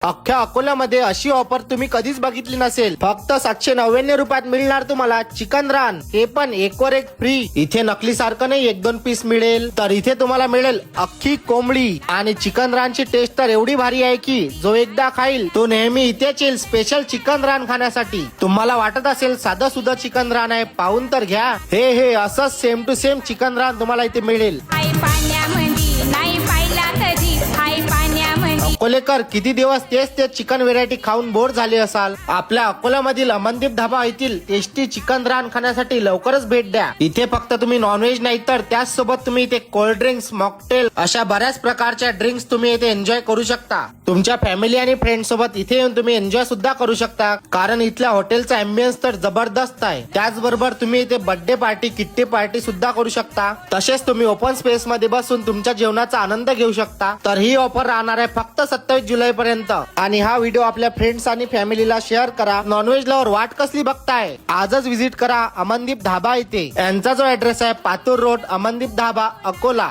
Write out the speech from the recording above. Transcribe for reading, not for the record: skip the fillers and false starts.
अख्ख्या अकोल्यामध्ये अशी ऑफर तुम्ही कधीच बघितली नसेल. फक्त 799 रुपयात मिळणार तुम्हाला चिकन रान, हे पण एक वर एक फ्री. इथे नकली सारखं नाही 1-2 पीस मिळेल, तर इथे तुम्हाला मिळेल अख्खी कोंबडी. आणि चिकन रानची टेस्ट तर एवढी भारी आहे की जो एकदा खाईल तो नेहमी इथेच येईल स्पेशल चिकन रान खाण्यासाठी. तुम्हाला वाटत असेल साधं सुद्धा चिकन रान आहे, पाहून तर घ्या. हे असंच सेम टू सेम चिकन रान तुम्हाला इथे मिळेल. अकोलेकर किती दिवस तेच चिकन व्हेरायटी खाऊन बोर झाले असाल. आपल्या अकोल्यामधील अमनदीप धाबा येथील टेस्टी चिकन रान खाण्यासाठी लवकरच भेट द्या. इथे फक्त तुम्ही नॉनव्हेज नाही तर त्याच सोबत तुम्ही इथे कोल्ड ड्रिंक्स, मॉकटेल अशा बऱ्याच प्रकारच्या ड्रिंक्स तुम्ही इथे एन्जॉय करू शकता. तुमच्या फॅमिली आणि फ्रेंड सोबत इथे येऊन तुम्ही एन्जॉय सुद्धा करू शकता, कारण इथल्या हॉटेलचा अँबियन्स तर जबरदस्त आहे. त्याचबरोबर तुम्ही इथे बर्थडे पार्टी, किट्टी पार्टी सुद्धा करू शकता. तसेच तुम्ही ओपन स्पेस मध्ये बसून तुमच्या जेवणाचा आनंद घेऊ शकता. तर ही ऑफर राहणार आहे फक्त 27 जुलै पर्यंत. आणि हा व्हिडिओ आपल्या फ्रेंड्स आणि फॅमिलीला शेअर करा. नॉनव्हेज लवर वाट कसली बघताय, आजच व्हिजिट करा अमनदीप धाबा इथे. यांचा जो ऍड्रेस आहे पातूर रोड, अमनदीप धाबा, अकोला.